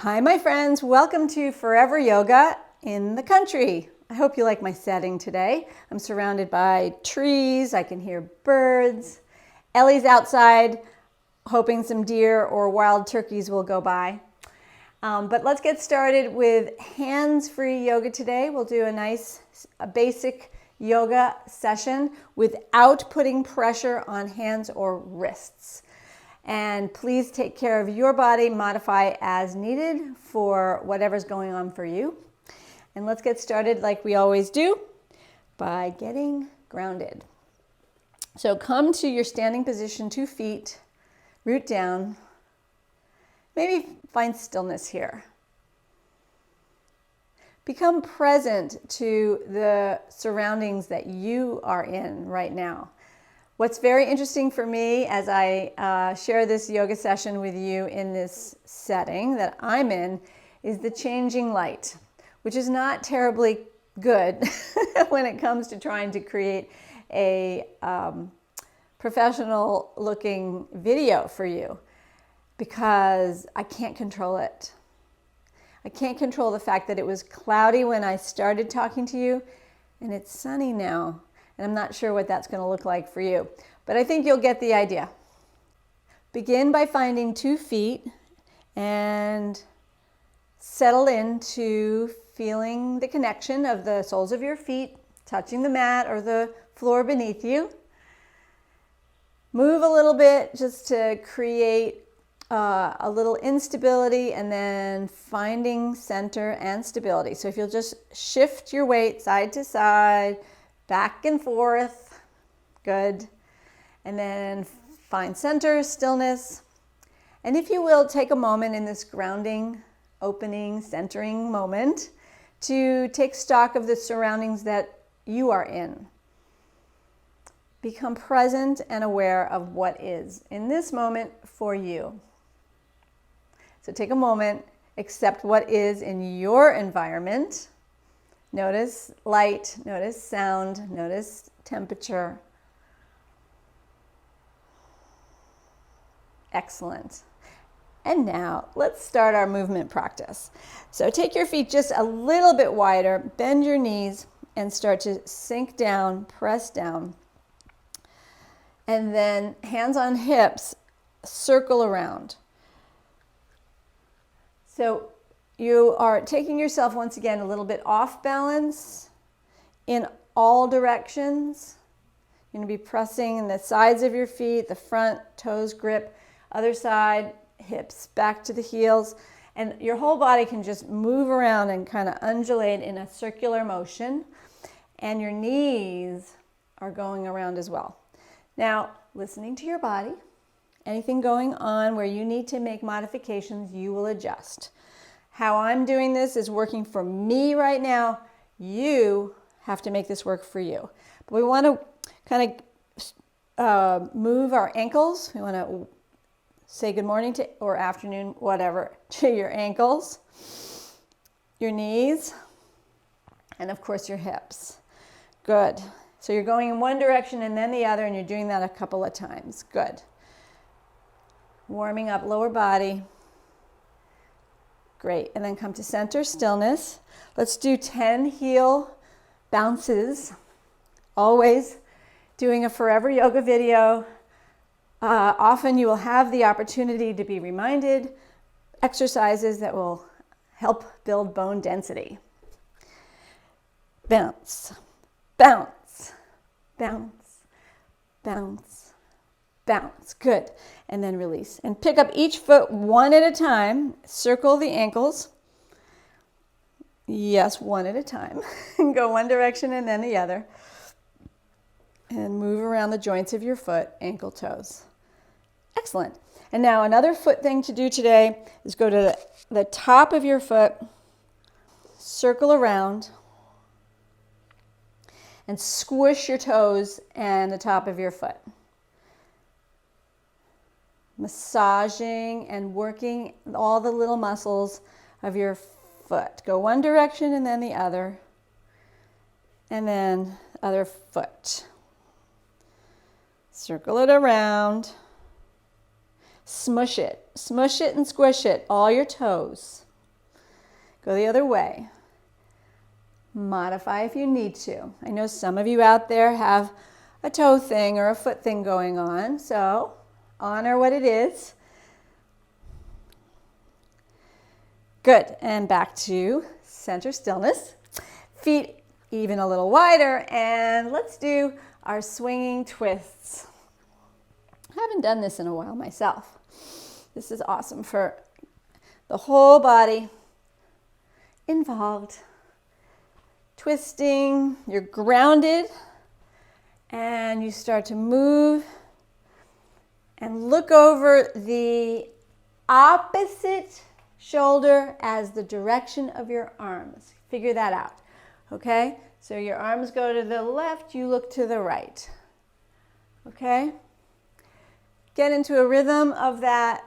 Hi, my friends. Welcome to Forever Yoga in the country. I hope you like my setting today. I'm surrounded by trees. I can hear birds. Ellie's outside, hoping some deer or wild turkeys will go by. But let's get started with hands-free yoga today. We'll do a basic yoga session without putting pressure on hands or wrists. And please take care of your body, modify as needed for whatever's going on for you. And let's get started like we always do by getting grounded. So come to your standing position, 2 feet, root down. Maybe find stillness here. Become present to the surroundings that you are in right now. What's very interesting for me as I share this yoga session with you in this setting that I'm in is the changing light, which is not terribly good when it comes to trying to create a professional looking video for you, because I can't control it. I can't control the fact that it was cloudy when I started talking to you and it's sunny now. And I'm not sure what that's going to look like for you, but I think you'll get the idea. Begin by finding 2 feet and settle into feeling the connection of the soles of your feet touching the mat or the floor beneath you. Move a little bit just to create a little instability, and then finding center and stability. So if you'll just shift your weight side to side, back and forth, good. And then find center, stillness. And if you will, take a moment in this grounding, opening, centering moment to take stock of the surroundings that you are in. Become present and aware of what is in this moment for you. So take a moment, accept what is in your environment. Notice light, notice sound, notice temperature. Excellent. And now let's start our movement practice. So take your feet just a little bit wider, bend your knees, and start to sink down, press down. And then hands on hips, circle around. So you are taking yourself once again a little bit off balance in all directions. You're going to be pressing the sides of your feet, the front, toes grip, other side, hips back to the heels. And your whole body can just move around and kind of undulate in a circular motion. And your knees are going around as well. Now, listening to your body, anything going on where you need to make modifications, you will adjust. How I'm doing this is working for me right now. You have to make this work for you. But we want to kind of move our ankles. We want to say good morning to, or afternoon, whatever, to your ankles, your knees, and of course your hips. Good. So you're going in one direction and then the other, and you're doing that a couple of times. Good. Warming up lower body. Great. And then come to center, stillness. Let's do 10 heel bounces. Always doing a Forever Yoga video. Often you will have the opportunity to be reminded exercises that will help build bone density. Bounce, bounce, bounce, bounce, bounce. Good. And then release. And pick up each foot one at a time. Circle the ankles. Yes, one at a time. Go one direction and then the other. And move around the joints of your foot, ankle, toes. Excellent. And now another foot thing to do today is go to the top of your foot, circle around, and squish your toes and the top of your foot. Massaging and working all the little muscles of your foot. Go one direction and then the other, and then other foot. Circle it around. Smush it and squish it, all your toes. Go the other way. Modify if you need to. I know some of you out there have a toe thing or a foot thing going on, so honor what it is. Good, and back to center stillness. Feet even a little wider, and let's do our swinging twists. I haven't done this in a while myself. This is awesome for the whole body involved. Twisting, you're grounded, and you start to move and look over the opposite shoulder as the direction of your arms. Figure that out, okay? So your arms go to the left, you look to the right, okay? Get into a rhythm of that.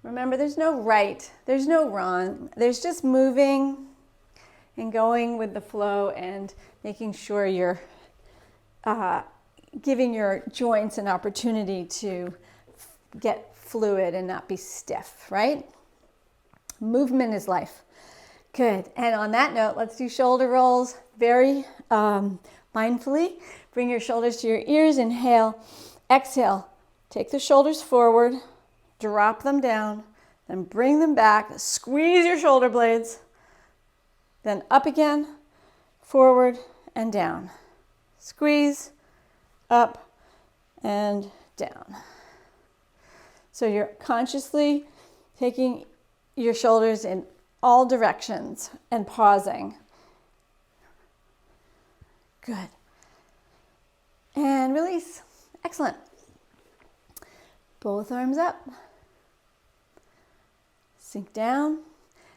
Remember, there's no right, there's no wrong. There's just moving and going with the flow and making sure you're giving your joints an opportunity to get fluid and not be stiff, right? Movement is life. Good. And on that note, let's do shoulder rolls very mindfully. Bring your shoulders to your ears. Inhale. Exhale. Take the shoulders forward. Drop them down. Then bring them back. Squeeze your shoulder blades. Then up again, forward and down. Squeeze, up and down. So you're consciously taking your shoulders in all directions and pausing. Good. And release. Excellent. Both arms up. Sink down.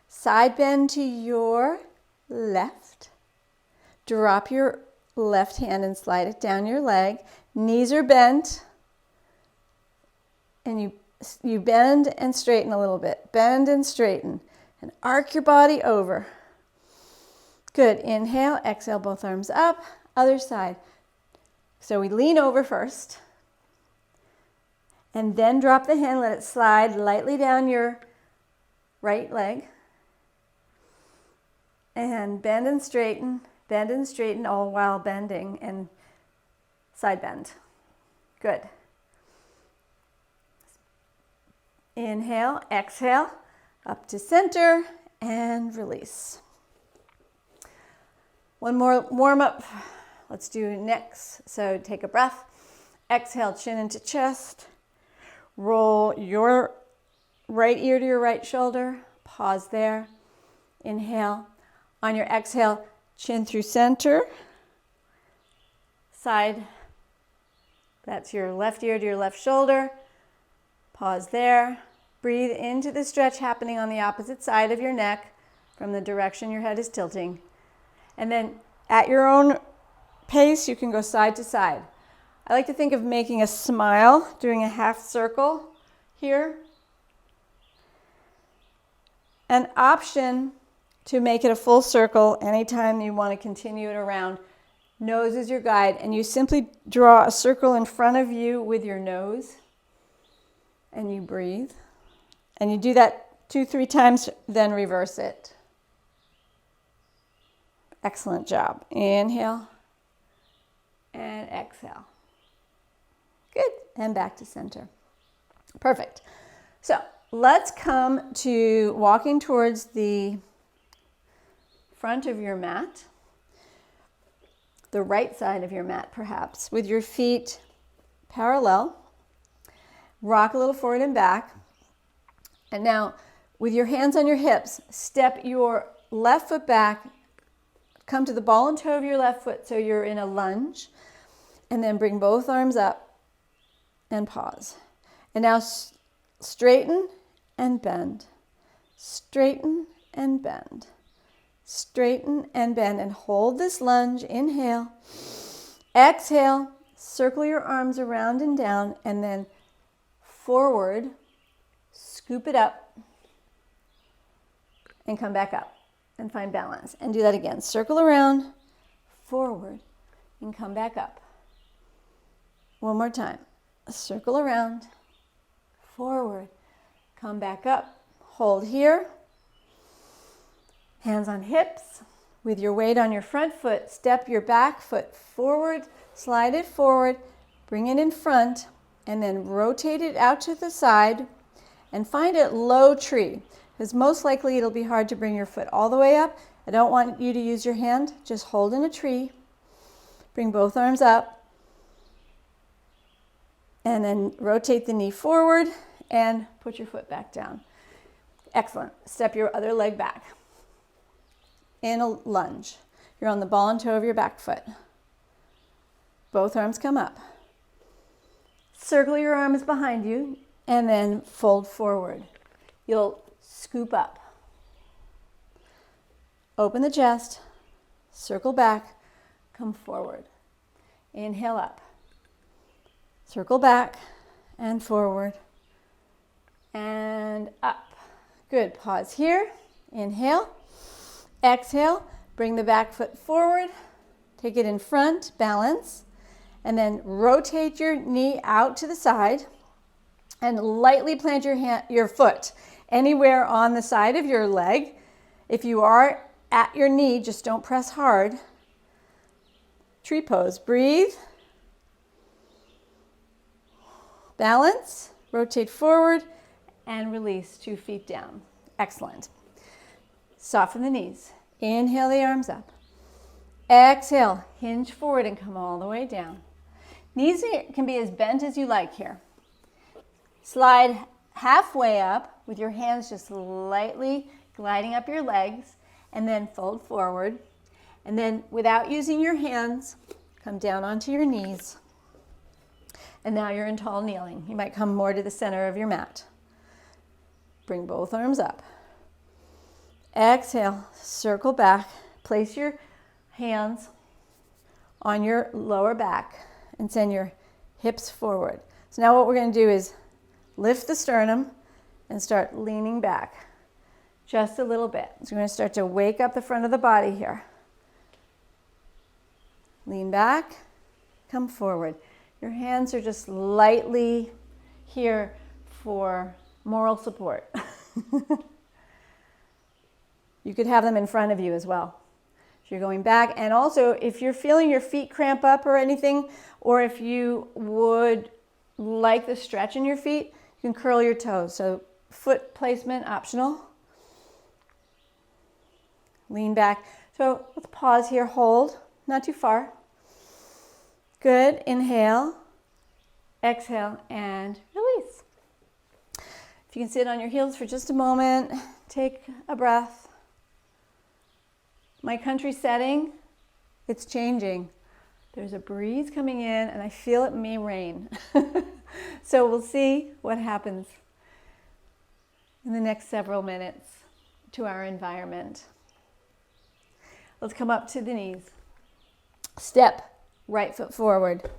Side bend to your left. Drop your left hand and slide it down your leg. Knees are bent. And you bend and straighten a little bit. Bend and straighten. And arc your body over. Good. Inhale. Exhale. Both arms up. Other side. So we lean over first. And then drop the hand. Let it slide lightly down your right leg. And bend and straighten, all while bending and side bend. Good. Inhale, exhale, up to center and release. One more warm up. Let's do next. So take a breath. Exhale, chin into chest. Roll your right ear to your right shoulder. Pause there. Inhale. On your exhale, chin through center. Side. That's your left ear to your left shoulder. Pause there. Breathe into the stretch happening on the opposite side of your neck from the direction your head is tilting. And then at your own pace, you can go side to side. I like to think of making a smile, doing a half circle here. An option to make it a full circle anytime you want to continue it around. Nose is your guide, and you simply draw a circle in front of you with your nose, and you breathe. And you do that 2-3 times, then reverse it. Excellent job. Inhale and exhale. Good. And back to center. Perfect. So let's come to walking towards the front of your mat, the right side of your mat perhaps, with your feet parallel. Rock a little forward and back. And now with your hands on your hips, step your left foot back, come to the ball and toe of your left foot so you're in a lunge, and then bring both arms up and pause. And now straighten and bend. Straighten and bend. Straighten and bend and hold this lunge. Inhale. Exhale. Circle your arms around and down and then forward. Scoop it up and come back up and find balance. And do that again. Circle around, forward, and come back up. One more time. Circle around, forward, come back up. Hold here Hands on hips. With your weight on your front foot, step your back foot forward, slide it forward, bring it in front, and then rotate it out to the side and find a low tree, because most likely it'll be hard to bring your foot all the way up. I don't want you to use your hand, just hold in a tree. Bring both arms up and then rotate the knee forward and put your foot back down. Excellent. Step your other leg back. In a lunge. You're on the ball and toe of your back foot. Both arms come up. Circle your arms behind you and then fold forward. You'll scoop up. Open the chest, circle back, come forward. Inhale up. Circle back and forward and up. Good. Pause here. Inhale. Exhale, bring the back foot forward, take it in front, balance, and then rotate your knee out to the side and lightly plant your foot anywhere on the side of your leg. If you are at your knee, just don't press hard. Tree pose. Breathe. Balance, rotate forward, and release 2 feet down. Excellent. Soften the knees. Inhale the arms up. Exhale, hinge forward and come all the way down. Knees can be as bent as you like here. Slide halfway up with your hands just lightly gliding up your legs, and then fold forward. And then without using your hands, come down onto your knees. And now you're in tall kneeling. You might come more to the center of your mat. Bring both arms up. Exhale, circle back, place your hands on your lower back and send your hips forward. So now what we're going to do is lift the sternum and start leaning back just a little bit. So we're going to start to wake up the front of the body here. Lean back, come forward. Your hands are just lightly here for moral support. You could have them in front of you as well. So you're going back. And also, if you're feeling your feet cramp up or anything, or if you would like the stretch in your feet, you can curl your toes. So foot placement optional. Lean back. So let's pause here, hold, not too far. Good. Inhale, exhale, and release. If you can sit on your heels for just a moment, take a breath. My country setting, it's changing. There's a breeze coming in and I feel it may rain. So we'll see what happens in the next several minutes to our environment. Let's come up to the knees. Step right foot forward.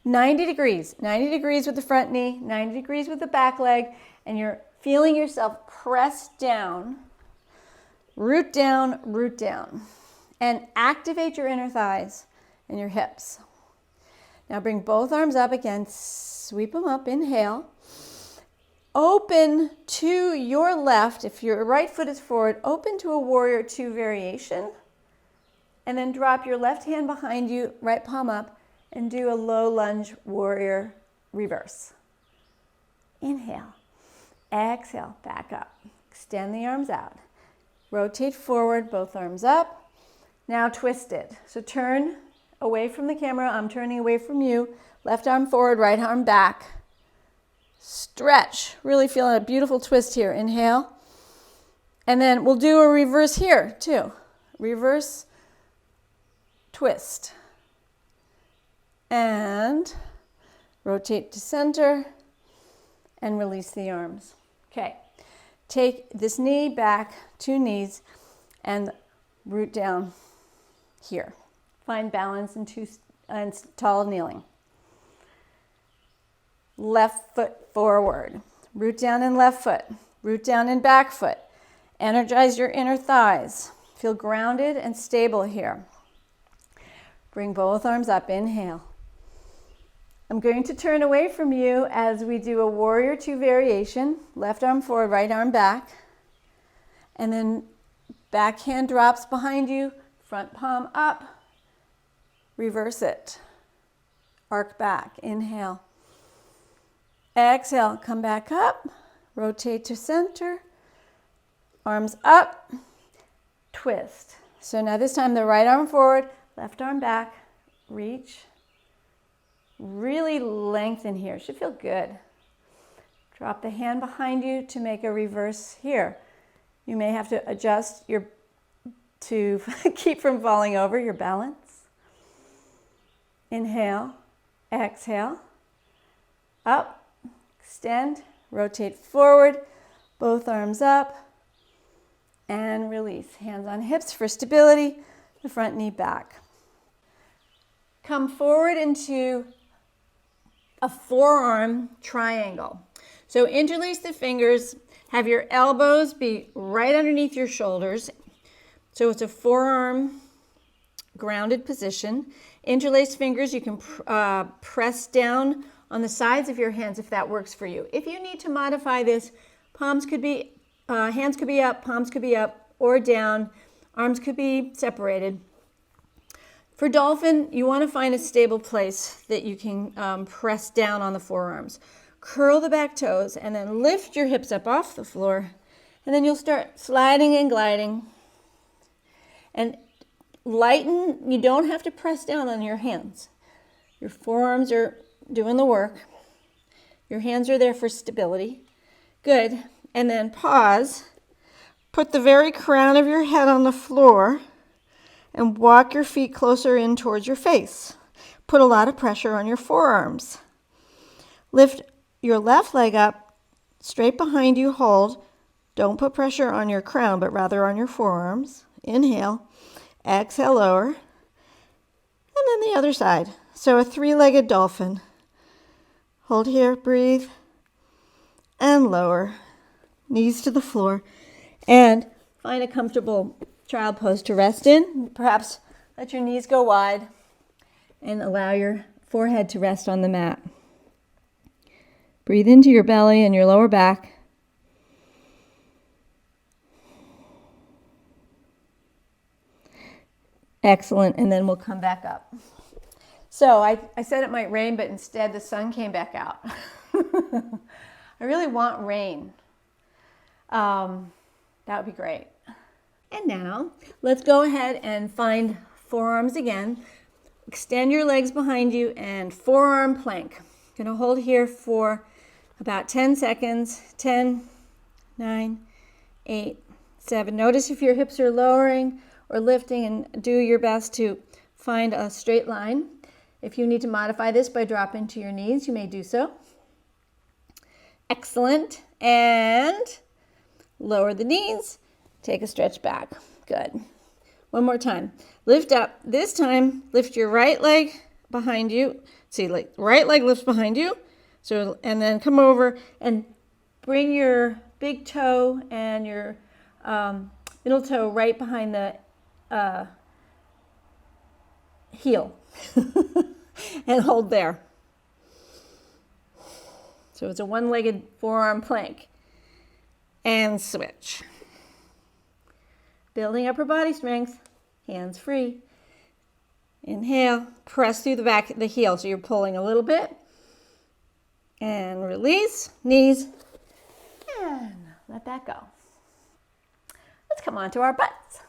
90 degrees with the front knee, 90 degrees with the back leg, and you're feeling yourself press down, root down, and activate your inner thighs and your hips. Now bring both arms up again, sweep them up, inhale. Open to your left, if your right foot is forward, open to a warrior two variation, and then drop your left hand behind you, right palm up, and do a low lunge warrior reverse. Inhale, exhale, back up. Extend the arms out. Rotate forward, both arms up. Now twist it. So turn away from the camera. I'm turning away from you. Left arm forward, right arm back. Stretch. Really feeling a beautiful twist here. Inhale. And then we'll do a reverse here too. Reverse twist. And rotate to center and release the arms. Okay. Take this knee back, two knees, and root down here. Find balance in tall kneeling. Left foot forward. Root down in left foot. Root down in back foot. Energize your inner thighs. Feel grounded and stable here. Bring both arms up. Inhale. I'm going to turn away from you as we do a warrior two variation. Left arm forward, right arm back. And then Back hand drops behind you, front palm up, reverse it. Arc back, inhale. Exhale, come back up, rotate to center, arms up, twist. So now this time the right arm forward, left arm back, reach. Really lengthen here, should feel good. Drop the hand behind you to make a reverse here. You may have to adjust to keep from falling over your balance. Inhale, exhale, up. Extend, rotate forward, both arms up, and release. Hands on hips for stability, the front knee back. Come forward into a forearm triangle. So interlace the fingers, have your elbows be right underneath your shoulders. So it's a forearm grounded position. Interlace fingers, you can press down on the sides of your hands if that works for you. If you need to modify this, hands could be up, palms could be up or down, arms could be separated. For dolphin, you want to find a stable place that you can press down on the forearms. Curl the back toes and then lift your hips up off the floor, and then you'll start sliding and gliding. And lighten, you don't have to press down on your hands. Your forearms are doing the work. Your hands are there for stability. Good. And then pause. Put the very crown of your head on the floor and walk your feet closer in towards your face. Put a lot of pressure on your forearms. Lift your left leg up, straight behind you, hold. Don't put pressure on your crown, but rather on your forearms. Inhale. Exhale, lower. And then the other side. So a three-legged dolphin. Hold here, breathe, and lower. Knees to the floor. And find a comfortable child pose to rest in. Perhaps let your knees go wide and allow your forehead to rest on the mat. Breathe into your belly and your lower back. Excellent, and then we'll come back up. So I said it might rain, but instead the sun came back out. I really want rain. That would be great. And now let's go ahead and find forearms again. Extend your legs behind you and forearm plank. Going to hold here for about 10 seconds. 10, 9, 8, 7. Notice if your hips are lowering or lifting, and do your best to find a straight line. If you need to modify this by dropping to your knees, you may do so. Excellent. And lower the knees. Take a stretch back. Good. One more time. Lift up. This time, lift your right leg behind you. See, like right leg lifts behind you. So, and then come over and bring your big toe and your middle toe right behind the heel. And hold there. So it's a one-legged forearm plank. And switch. Building upper body strength. Hands free. Inhale. Press through the back of the heel. So you're pulling a little bit. And release. Knees. And let that go. Let's come on to our butts.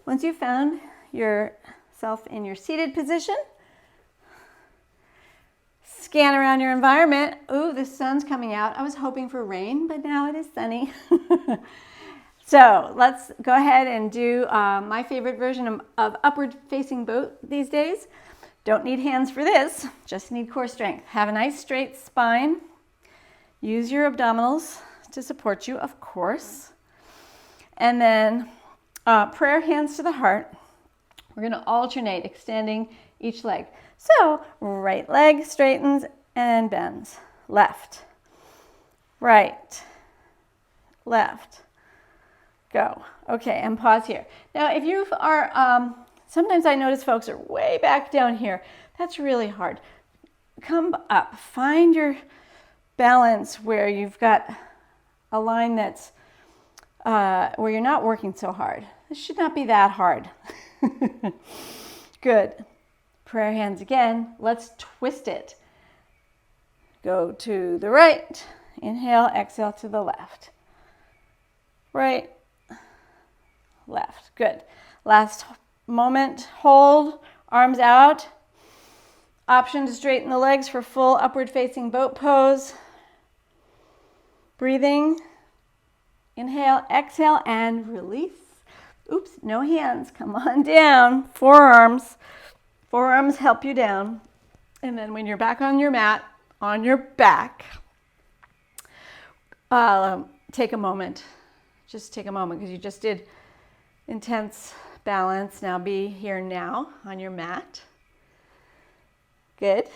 Once you've found yourself in your seated position, scan around your environment. Ooh, the sun's coming out. I was hoping for rain, but now it is sunny. So let's go ahead and do my favorite version of upward facing boat these days. Don't need hands for this, just need core strength. Have a nice straight spine. Use your abdominals to support you, of course. And then prayer hands to the heart. We're going to alternate extending each leg. So right leg straightens and bends. Left, right, left. Go. Okay, and pause here. Now, if you are, sometimes I notice folks are way back down here. That's really hard. Come up. Find your balance where you've got a line that's where you're not working so hard. This should not be that hard. Good. Prayer hands again. Let's twist it. Go to the right. Inhale, exhale to the left. Right, left. Good. Last moment. Hold. Arms out. Option to straighten the legs for full upward facing boat pose. Breathing. Inhale, exhale, and release. Oops, no hands. Come on down. Forearms. Forearms help you down. And then when you're back on your mat, on your back, take a moment. Just take a moment because you just did intense balance. Now be here now on your mat. Good.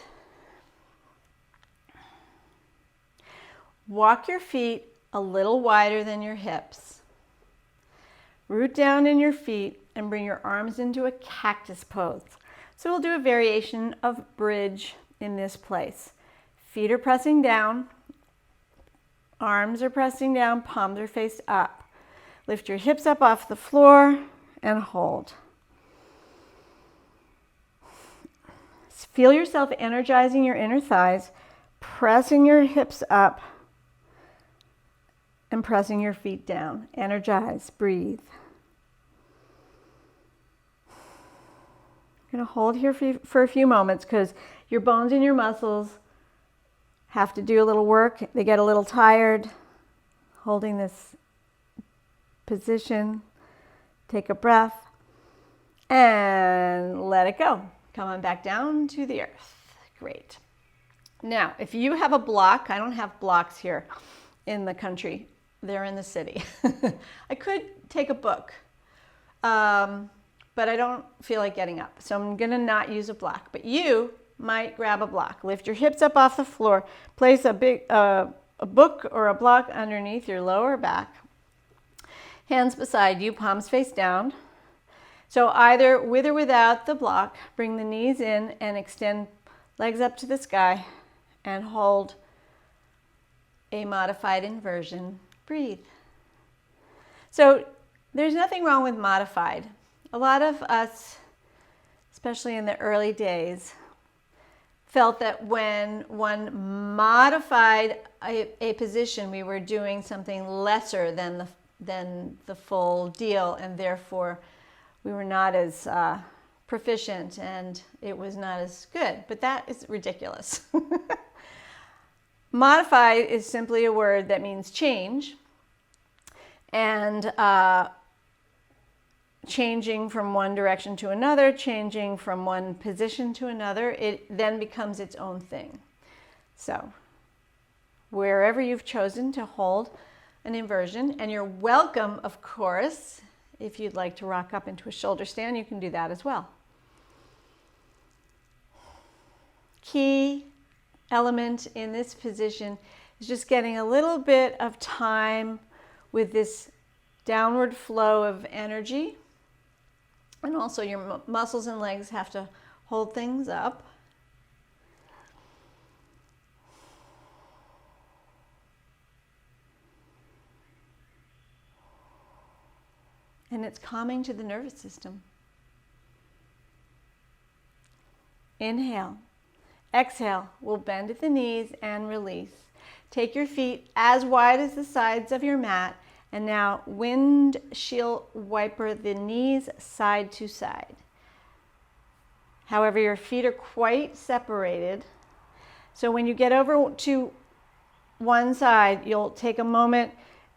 Walk your feet a little wider than your hips. Root down in your feet and bring your arms into a cactus pose. So we'll do a variation of bridge in this place. Feet are pressing down. Arms are pressing down. Palms are faced up. Lift your hips up off the floor and hold. Feel yourself energizing your inner thighs, pressing your hips up and pressing your feet down. Energize, breathe. I'm going to hold here for a few moments because your bones and your muscles have to do a little work. They get a little tired holding this position. Take a breath and let it go. Come on back down to the earth. Great. Now, if you have a block, I don't have blocks here in the country. They're in the city. I could take a book, but I don't feel like getting up. So I'm going to not use a block. But you might grab a block. Lift your hips up off the floor. Place a book or a block underneath your lower back. Hands beside you, palms face down. So either with or without the block, bring the knees in and extend legs up to the sky and hold a modified inversion. Breathe. So there's nothing wrong with modified. A lot of us, especially in the early days, felt that when one modified a position, we were doing something lesser than the full deal, and therefore we were not as proficient and it was not as good. But that is ridiculous. Modified is simply a word that means change, and changing from one direction to another, changing from one position to another, it then becomes its own thing. So wherever you've chosen to hold an inversion, and you're welcome, of course, if you'd like to rock up into a shoulder stand, you can do that as well. Key element in this position is just getting a little bit of time with this downward flow of energy. And also your muscles and legs have to hold things up. And it's calming to the nervous system. Inhale. Exhale. We'll bend at the knees and release. Take your feet as wide as the sides of your mat. And now windshield wiper the knees side to side. However, your feet are quite separated. So when you get over to one side, you'll take a moment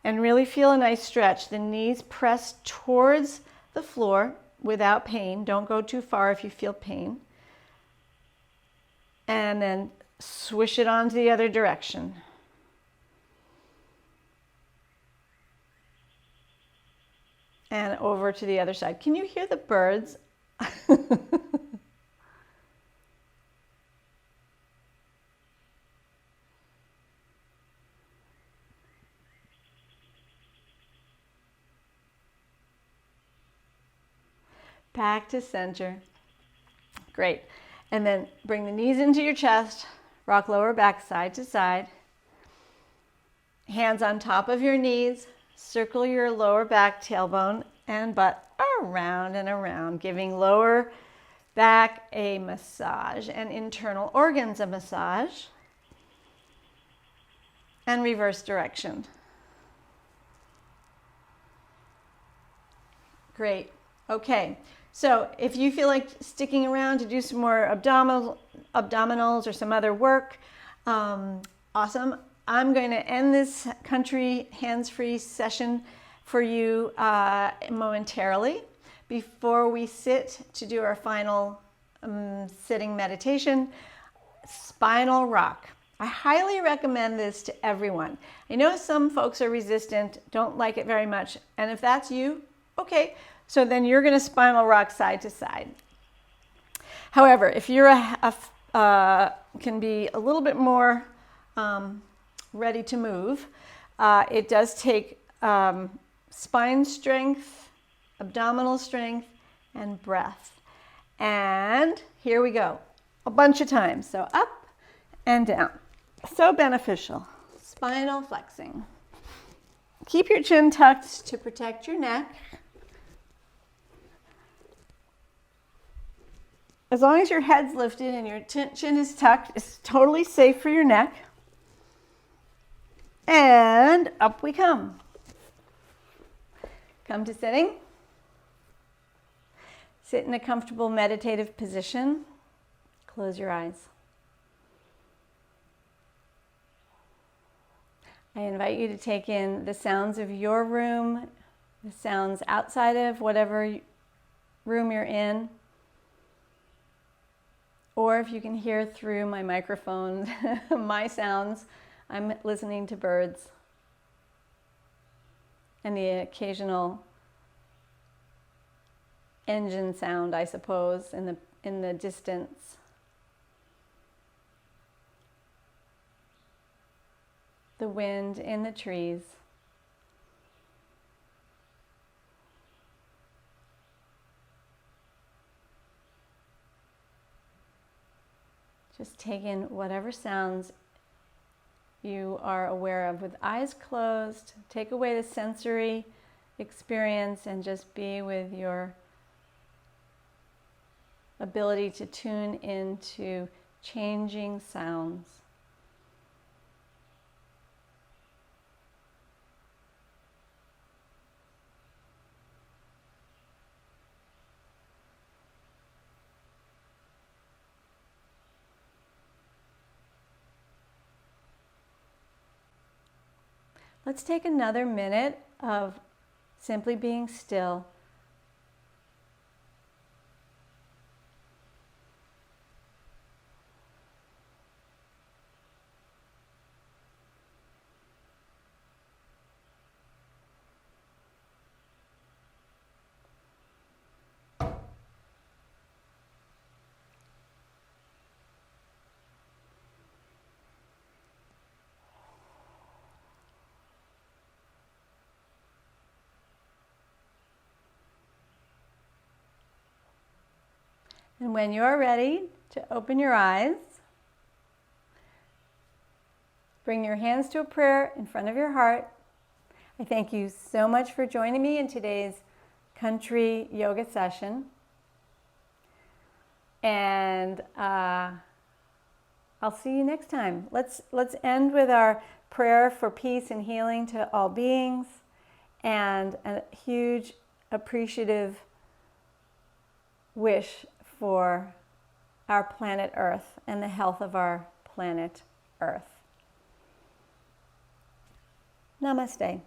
and really feel a nice stretch. The knees press towards the floor without pain. Don't go too far if you feel pain. And then swish it on to the other direction. And over to the other side. Can you hear the birds? Back to center. Great. And then bring the knees into your chest. Rock lower back side to side. Hands on top of your knees, circle your lower back, tailbone, and butt around and around, giving lower back a massage and internal organs a massage. And reverse direction. Great. Okay. So if you feel like sticking around to do some more abdominals or some other work, awesome. I'm going to end this country hands-free session for you momentarily before we sit to do our final sitting meditation. Spinal rock. I highly recommend this to everyone. I know some folks are resistant, don't like it very much, and if that's you, okay, so then you're going to spinal rock side to side. However, if you're can be a little bit more ready to move, it does take spine strength, abdominal strength, and breath. And here we go, a bunch of times. So up and down. So beneficial. Spinal flexing. Keep your chin tucked to protect your neck. As long as your head's lifted and your chin is tucked, it's totally safe for your neck. And up we come. Come to sitting. Sit in a comfortable meditative position. Close your eyes. I invite you to take in the sounds of your room, the sounds outside of whatever room you're in. Or if you can hear through my microphone, my sounds, I'm listening to birds and the occasional engine sound, I suppose, in the distance. The wind in the trees. Just take in whatever sounds you are aware of with eyes closed. Take away the sensory experience and just be with your ability to tune into changing sounds. Let's take another minute of simply being still. And when you're ready to open your eyes, bring your hands to a prayer in front of your heart. I thank you so much for joining me in today's country yoga session. And I'll see you next time. Let's end with our prayer for peace and healing to all beings and a huge appreciative wish for our planet Earth and the health of our planet Earth. Namaste.